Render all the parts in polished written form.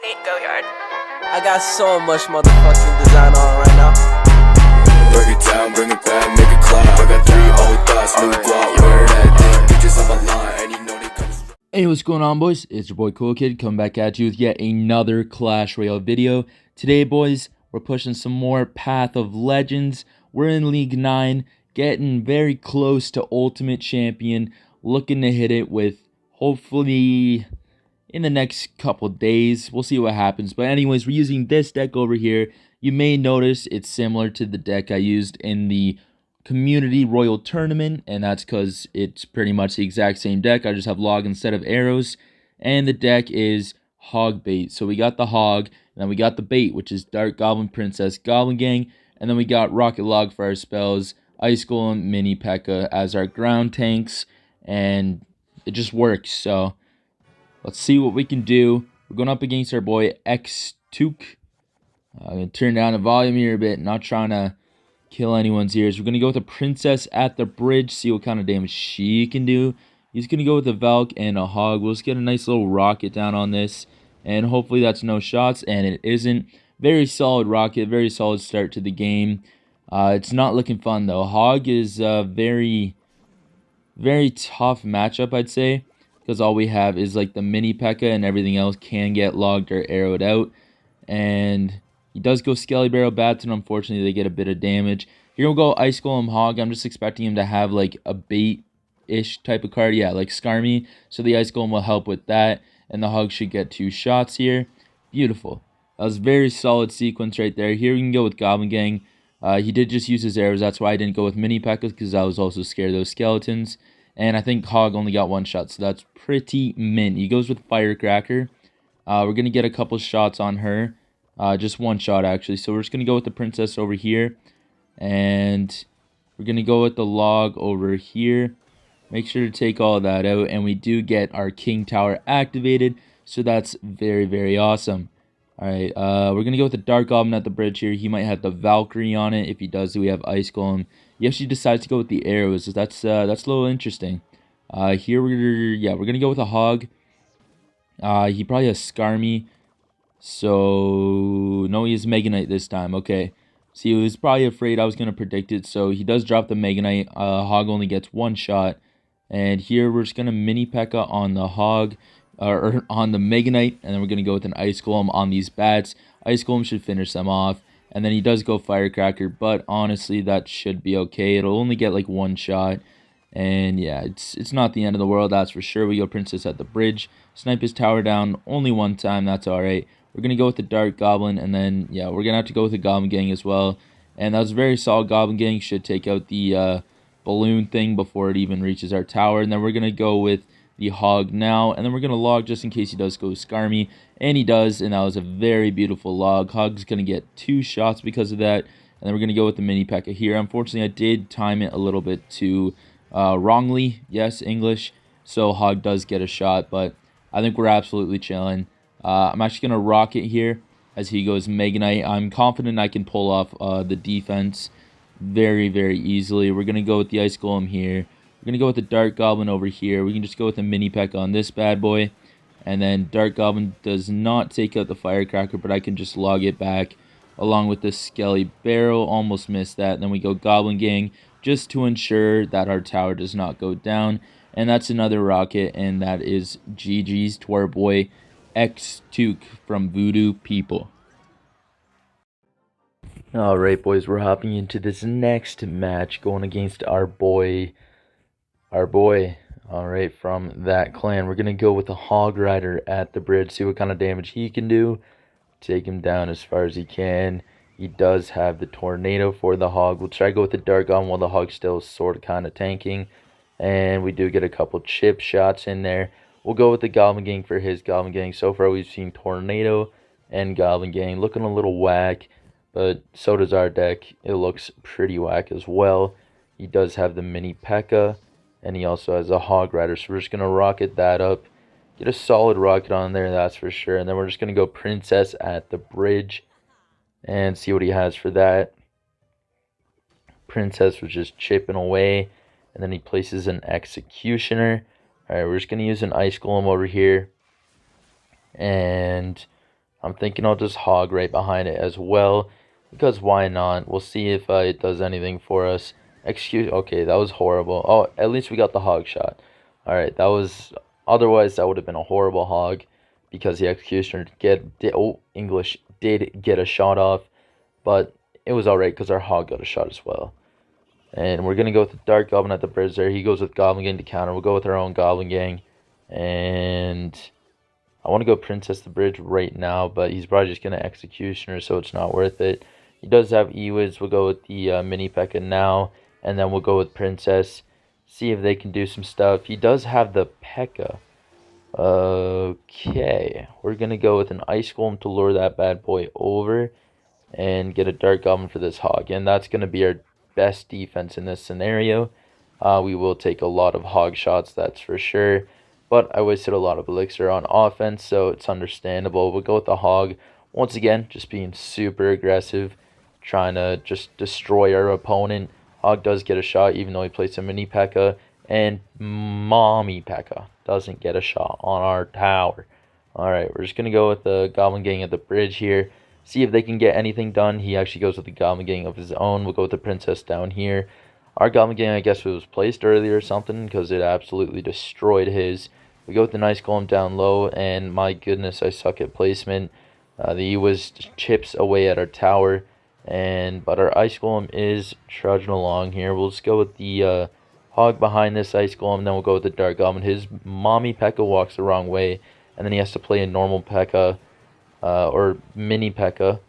I got so much motherfucking design on right now. Break it down, bring it back, make it clap. I got 3 old thoughts, new guap, where that thing, bitches on my line, and you know they come. Hey, what's going on, boys? It's your boy Cool Kid coming back at you with yet another Clash Royale video. Today, boys, we're pushing some more Path of Legends. We're in League 9, getting very close to Ultimate Champion, looking to hit it with hopefully in the next couple days. We'll see what happens. But anyways, we're using this deck over here. You may notice it's similar to the deck I used in the Community Royal Tournament, and that's because it's pretty much the exact same deck. I just have log instead of arrows, and the deck is hog bait. So we got the hog, and then we got the bait, which is Dark Goblin, Princess, Goblin Gang, and then we got Rocket Log for our spells, Ice Golem, Mini P.E.K.K.A. as our ground tanks, and it just works. So let's see what we can do. We're going up against our boy X2. I'm going to turn down the volume here a bit, not trying to kill anyone's ears. We're going to go with a Princess at the bridge, see what kind of damage she can do. He's going to go with a Valk and a Hog. We'll just get a nice little rocket down on this, and hopefully that's no shots, and it isn't. Very solid rocket, very solid start to the game. It's not looking fun, though. Hog is a very, very tough matchup, I'd say, because all we have is like the Mini P.E.K.K.A. and everything else can get logged or arrowed out. And he does go Skelly Barrel Bats, and unfortunately they get a bit of damage. Here we'll go Ice Golem Hog. I'm just expecting him to have like a bait-ish type of card. Yeah, like Skarmy. So the Ice Golem will help with that. And the Hog should get 2 shots here. Beautiful. That was a very solid sequence right there. Here we can go with Goblin Gang. He did just use his arrows. That's why I didn't go with Mini P.E.K.K.A. because I was also scared of those skeletons. And I think Hog only got 1 shot. So that's pretty mint. He goes with Firecracker. We're going to get a couple shots on her. Just 1 shot, actually. So we're just going to go with the Princess over here. And we're going to go with the Log over here. Make sure to take all of that out. And we do get our King Tower activated. So that's very, very awesome. Alright, we're going to go with the Dark Goblin at the bridge here. He might have the Valkyrie on it. If he does, we have Ice Golem. He actually decides to go with the arrows. So that's a little interesting. Here we're going to go with a Hog. He probably has Skarmy. So, no, he has Mega Knight this time. Okay. See, he was probably afraid I was going to predict it. So, he does drop the Mega Knight. Hog only gets 1 shot. And here, we're just going to Mini P.E.K.K.A. on the Hog. Or on the Mega Knight. And then we're going to go with an Ice Golem on these bats. Ice Golem should finish them off. And then he does go Firecracker. But, honestly, that should be okay. It'll only get, like, 1 shot. And, yeah, it's not the end of the world, that's for sure. We go Princess at the bridge. Snipe his tower down only 1 time. That's alright. We're going to go with the Dark Goblin, and then, yeah, we're going to have to go with the Goblin Gang as well. And that was a very solid Goblin Gang. Should take out the balloon thing before it even reaches our tower. And then we're going to go with the Hog now. And then we're going to log just in case he does go Skarmy. And he does, and that was a very beautiful log. Hog's going to get 2 shots because of that. And then we're going to go with the Mini P.E.K.K.A. here. Unfortunately, I did time it a little bit too wrongly. Yes, English. So Hog does get a shot, but I think we're absolutely chilling. I'm actually going to rocket here as he goes Mega Knight. I'm confident I can pull off the defense very, very easily. We're going to go with the Ice Golem here. We're going to go with the Dark Goblin over here. We can just go with the Mini P.E.K.K.A. on this bad boy. And then Dark Goblin does not take out the Firecracker, but I can just log it back along with the Skelly Barrel. Almost missed that. And then we go Goblin Gang just to ensure that our tower does not go down. And that's another rocket, and that is GG's to our boy X2 from Voodoo People. Alright, boys, we're hopping into this next match going against our boy, alright, from that clan. We're going to go with the Hog Rider at the bridge, see what kind of damage he can do, take him down as far as he can. He does have the Tornado for the Hog. We'll try to go with the Dark on while the Hog's still sort of kind of tanking. And we do get a couple chip shots in there. We'll go with the Goblin Gang for his Goblin Gang. So far, we've seen Tornado and Goblin Gang looking a little whack. But so does our deck. It looks pretty whack as well. He does have the Mini P.E.K.K.A. And he also has a Hog Rider. So we're just going to rocket that up. Get a solid rocket on there, that's for sure. And then we're just going to go Princess at the bridge. And see what he has for that. Princess was just chipping away. And then he places an Executioner. Alright, we're just going to use an Ice Golem over here. And I'm thinking I'll just hog right behind it as well, because why not? We'll see if it does anything for us. Okay, that was horrible. Oh, at least we got the hog shot. Alright, that was, otherwise that would have been a horrible hog, because the executioner did get a shot off, but it was alright because our hog got a shot as well. And we're going to go with the Dark Goblin at the bridge there. He goes with Goblin Gang to counter. We'll go with our own Goblin Gang. And I want to go Princess the bridge right now, but he's probably just going to Executioner, so it's not worth it. He does have Ewiz. We'll go with the Mini P.E.K.K.A. now, and then we'll go with Princess. See if they can do some stuff. He does have the P.E.K.K.A. Okay. We're going to go with an Ice Golem to lure that bad boy over and get a Dark Goblin for this hog. And that's going to be our best defense in this scenario. We will take a lot of hog shots, that's for sure. But I wasted a lot of elixir on offense, so it's understandable. We'll go with the hog. Once again, just being super aggressive, trying to just destroy our opponent. Hog does get a shot, even though he plays a mini P.E.K.K.A. And mommy P.E.K.K.A. doesn't get a shot on our tower. Alright, we're just going to go with the Goblin Gang at the bridge here. See if they can get anything done. He actually goes with the Goblin Gang of his own. We'll go with the Princess down here. Our Goblin Gang, I guess, was placed earlier or something, because it absolutely destroyed his. We go with the Nice Golem down low, and my goodness, I suck at placement. The Ewiz chips away at our tower, but our Ice Golem is trudging along here. We'll just go with the hog behind this Ice Golem, then we'll go with the Dark Goblin. His mommy P.E.K.K.A. walks the wrong way, and then he has to play a normal P.E.K.K.A. Or mini P.E.K.K.A.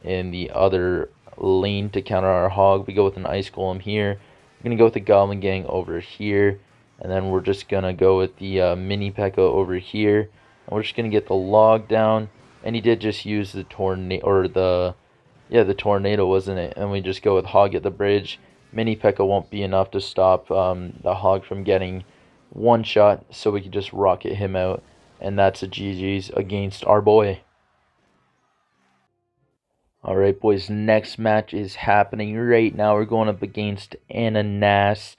in the other lane to counter our hog. We go with an Ice Golem here. We're going to go with the Goblin Gang over here. And then we're just going to go with the mini P.E.K.K.A. over here. And we're just going to get the log down. And he did just use the tornado, or the tornado, wasn't it? And we just go with hog at the bridge. Mini P.E.K.K.A. won't be enough to stop the hog from getting one shot. So we can just rocket him out. And that's a GG's against our boy. Alright, boys, next match is happening right now. We're going up against Xeneas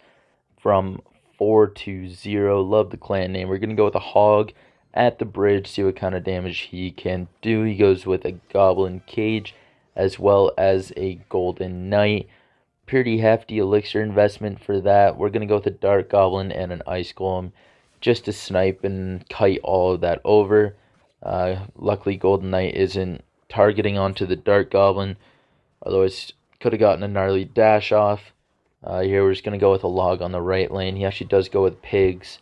from 4-0. Love the clan name. We're going to go with a hog at the bridge, see what kind of damage he can do. He goes with a Goblin Cage as well as a Golden Knight. Pretty hefty elixir investment for that. We're going to go with a Dark Goblin and an Ice Golem just to snipe and kite all of that over. Luckily, Golden Knight isn't targeting onto the Dark Goblin, otherwise could have gotten a gnarly dash off. Here we're just going to go with a log on the right lane. He actually does go with pigs,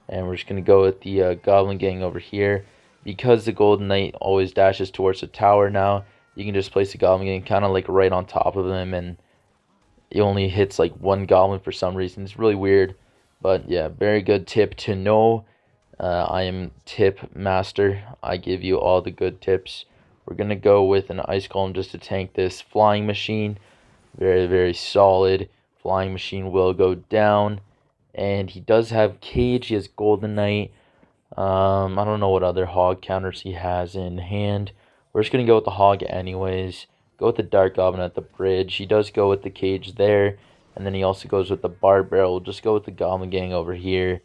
and we're just going to go with the Goblin Gang over here. Because the Golden Knight always dashes towards the tower now, you can just place the Goblin Gang kind of like right on top of him, and he only hits like one Goblin for some reason. It's really weird, but yeah, very good tip to know. I am tip master. I give you all the good tips. We're going to go with an Ice Golem just to tank this Flying Machine. Very, very solid. Flying Machine will go down. And he does have Cage. He has Golden Knight. I don't know what other hog counters he has in hand. We're just going to go with the hog anyways. Go with the Dark Goblin at the bridge. He does go with the Cage there. And then he also goes with the Barbed Barrel. We'll just go with the Goblin Gang over here.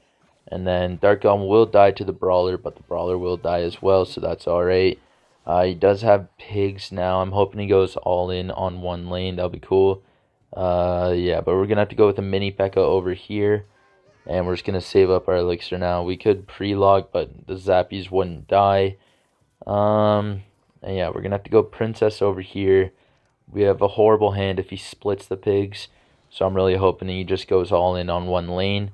And then Dark Goblin will die to the Brawler, but the Brawler will die as well, so that's alright. He does have pigs now. I'm hoping he goes all in on one lane. That'll be cool. Yeah, but we're going to have to go with a mini P.E.K.K.A. over here. And we're just going to save up our elixir now. We could pre-log, but the Zappies wouldn't die. And yeah, we're going to have to go Princess over here. We have a horrible hand if he splits the pigs. So I'm really hoping he just goes all in on one lane.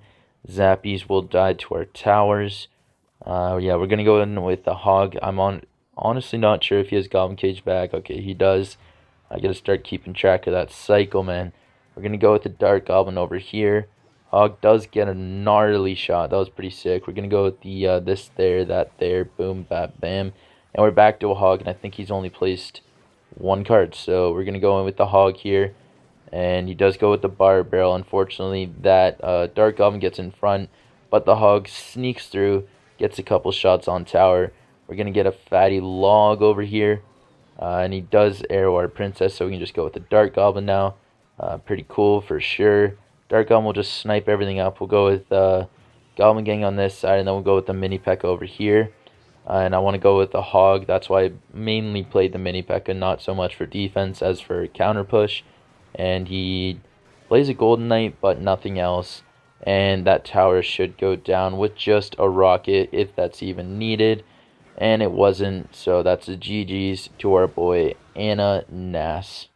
Zappies will die to our towers. Yeah, we're going to go in with the hog. Honestly not sure if he has Goblin Cage back. Okay, he does. I gotta start keeping track of that cycle, man. We're gonna go with the Dark Goblin over here. Hog does get a gnarly shot. That was pretty sick. We're gonna go with the this there, that there, boom, bap, bam. And we're back to a hog, and I think he's only placed one card. So we're gonna go in with the hog here. And he does go with the Barbed Barrel. Unfortunately, that Dark Goblin gets in front, but the hog sneaks through, gets a couple shots on tower. We're going to get a fatty log over here. And he does arrow our Princess, so we can just go with the Dark Goblin now. Pretty cool for sure. Dark Goblin will just snipe everything up. We'll go with Goblin Gang on this side, and then we'll go with the mini P.E.K.K.A. over here. and I want to go with the Hog. That's why I mainly played the Mini P.E.K.K.A, not so much for defense as for counter push. And he plays a Golden Knight, but nothing else. And that tower should go down with just a rocket, if that's even needed. And it wasn't, so that's a GG's to our boy Xeneas.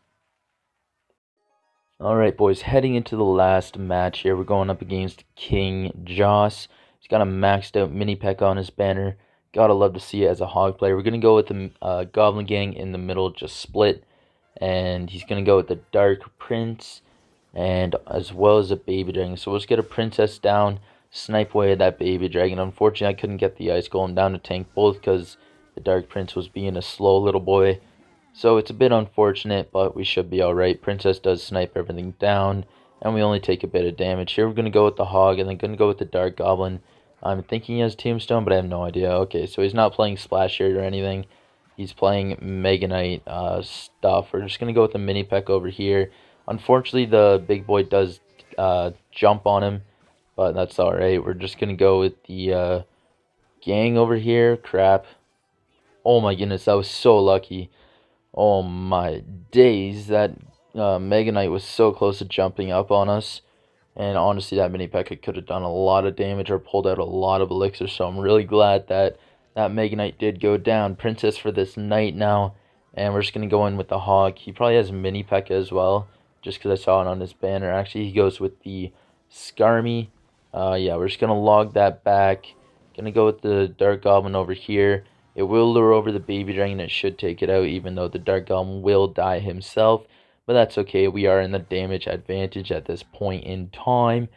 Alright, boys, heading into the last match here, we're going up against King Joss. He's got a maxed out mini P.E.K.K.A on his banner. Gotta love to see it as a Hog player. We're going to go with the Goblin Gang in the middle, just split. And he's going to go with the Dark Prince, and as well as a Baby Dragon. So let's get a Princess down, snipe away at that Baby Dragon. Unfortunately, I couldn't get the Ice Golem down to tank both because the Dark Prince was being a slow little boy. So it's a bit unfortunate, but we should be alright. Princess does snipe everything down, and we only take a bit of damage. Here we're going to go with the Hog, and then going to go with the Dark Goblin. I'm thinking he has Tombstone, but I have no idea. Okay, so he's not playing Splash Shirt or anything. He's playing Mega Knight stuff. We're just going to go with the Mini P.E.K.K.A over here. Unfortunately, the big boy does jump on him, but that's alright. We're just going to go with the gang over here. Crap. Oh my goodness, that was so lucky. Oh my days, that Mega Knight was so close to jumping up on us. And honestly, that Mini P.E.K.K.A could have done a lot of damage or pulled out a lot of elixir. So I'm really glad that that Mega Knight did go down. Princess for this night now. And we're just going to go in with the Hog. He probably has Mini P.E.K.K.A as well, just because I saw it on his banner. Actually, he goes with the Skarmy. Yeah, we're just going to log that back. Going to go with the Dark Goblin over here. It will lure over the Baby Dragon. It should take it out, even though the Dark Goblin will die himself. But that's okay. We are in the damage advantage at this point in time.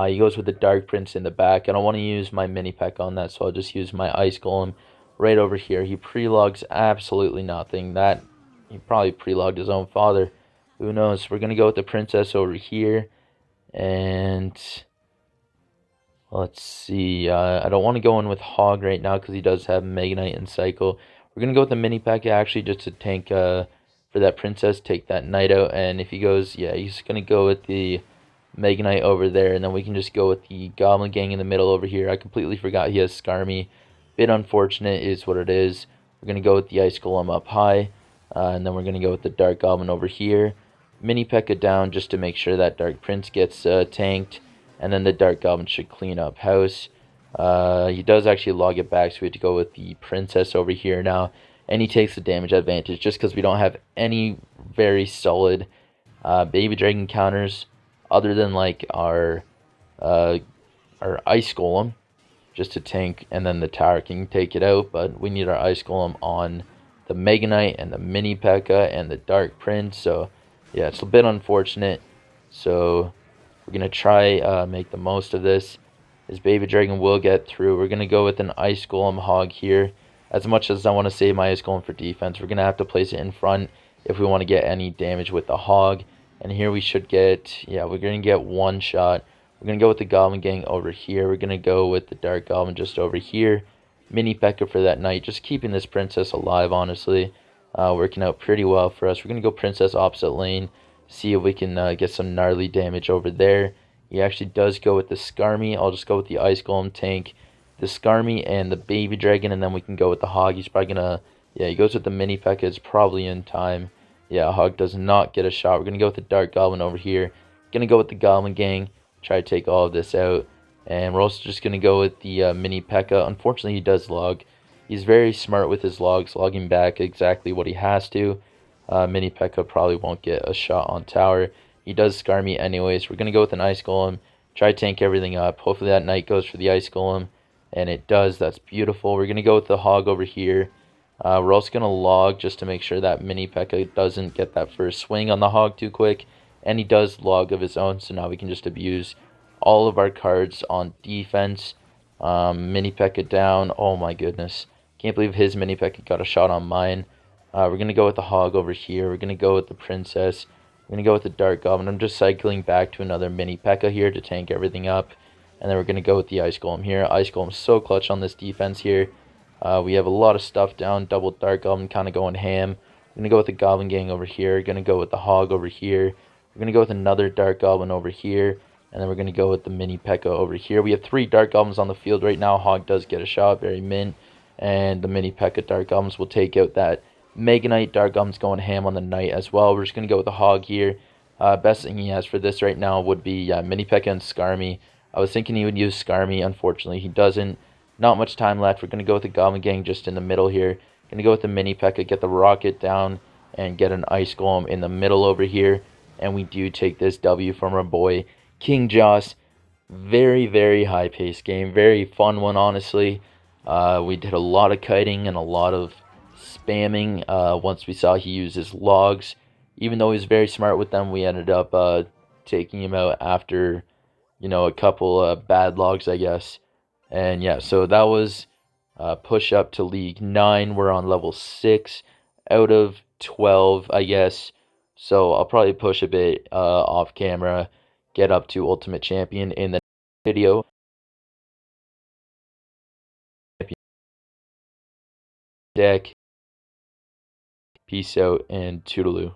He goes with the Dark Prince in the back. I don't want to use my Mini P.E.K.K.A on that, so I'll just use my Ice Golem right over here. He pre-logs absolutely nothing. He probably pre-logged his own father. Who knows? We're going to go with the Princess over here. And let's see. I don't want to go in with Hog right now because he does have Mega Knight and Cycle. We're going to go with the Mini P.E.K.K.A actually just to tank for that Princess, take that Knight out. And if he goes, yeah, he's going to go with the Mega Knight over there. And then we can just go with the Goblin Gang in the middle over here. I completely forgot he has Skarmy. Bit unfortunate is what it is. We're going to go with the Ice Golem up high. And then we're going to go with the Dark Goblin over here. Mini P.E.K.K.A down just to make sure that Dark Prince gets tanked. And then the Dark Goblin should clean up house. He does actually log it back, so we have to go with the Princess over here now. And he takes the damage advantage just because we don't have any very solid Baby Dragon counters other than like our Ice Golem just to tank, and then the tower can take it out. But we need our Ice Golem on the Mega Knight and the Mini P.E.K.K.A and the Dark Prince. So yeah, it's a bit unfortunate. So we're going to try make the most of this. His Baby Dragon will get through. We're going to go with an Ice Golem Hog here. As much as I want to save my Ice Golem for defense, we're going to have to place it in front if we want to get any damage with the Hog. And here we should get, yeah, we're going to get one shot. We're going to go with the Goblin Gang over here. We're going to go with the Dark Goblin just over here. Mini P.E.K.K.A for that Knight. Just keeping this Princess alive, honestly. Working out pretty well for us. We're going to go Princess opposite lane. See if we can get some gnarly damage over there. He actually does go with the Skarmy. I'll just go with the Ice Golem tank, the Skarmy, and the Baby Dragon, and then we can go with the Hog. He's probably going to, yeah, he goes with the Mini P.E.K.K.A. It's probably in time. Yeah, Hog does not get a shot. We're going to go with the Dark Goblin over here. Going to go with the Goblin Gang. Try to take all of this out. And we're also just going to go with the Mini P.E.K.K.A. Unfortunately, he does log. He's very smart with his logs, logging back exactly what he has to. Mini P.E.K.K.A probably won't get a shot on tower. He does Skarmy anyways. We're going to go with an Ice Golem. Try to tank everything up. Hopefully that Knight goes for the Ice Golem. And it does. That's beautiful. We're going to go with the Hog over here. We're also going to log just to make sure that Mini P.E.K.K.A doesn't get that first swing on the Hog too quick. And he does log of his own, so now we can just abuse all of our cards on defense. Mini P.E.K.K.A down. Oh my goodness. Can't believe his Mini P.E.K.K.A got a shot on mine. We're going to go with the Hog over here. We're going to go with the Princess. We're going to go with the Dark Goblin. I'm just cycling back to another Mini P.E.K.K.A here to tank everything up. And then we're going to go with the Ice Golem here. Ice Golem's so clutch on this defense here. We have a lot of stuff down. Double Dark Goblin kind of going ham. We're going to go with the Goblin Gang over here. We're going to go with the Hog over here. We're going to go with another Dark Goblin over here. And then we're going to go with the Mini P.E.K.K.A over here. We have 3 Dark Goblins on the field right now. Hog does get a shot. Very mint. and the mini P.E.K.K.A Dark Gums will take out that Mega Knight. Dark Gums going ham on the Knight as well. We're just going to go with the Hog here. Best thing he has for this right now would be mini P.E.K.K.A and Skarmy. I was thinking he would use Skarmy. Unfortunately, he doesn't. Not much time left. We're going to go with the Goblin Gang just in the middle here. Going to go with the mini P.E.K.K.A, get the Rocket down, and get an Ice Golem in the middle over here. And we do take this W from our boy, King Joss. Very, very high-paced game. Very fun one, honestly. We did a lot of kiting and a lot of spamming once we saw he uses logs. Even though he was very smart with them, we ended up taking him out after, a couple bad logs, I guess. And yeah, so that was push up to League 9. We're on level 6 out of 12, I guess. So I'll probably push a bit off camera, get up to Ultimate Champion in the video. Deck. Peace out and toodaloo.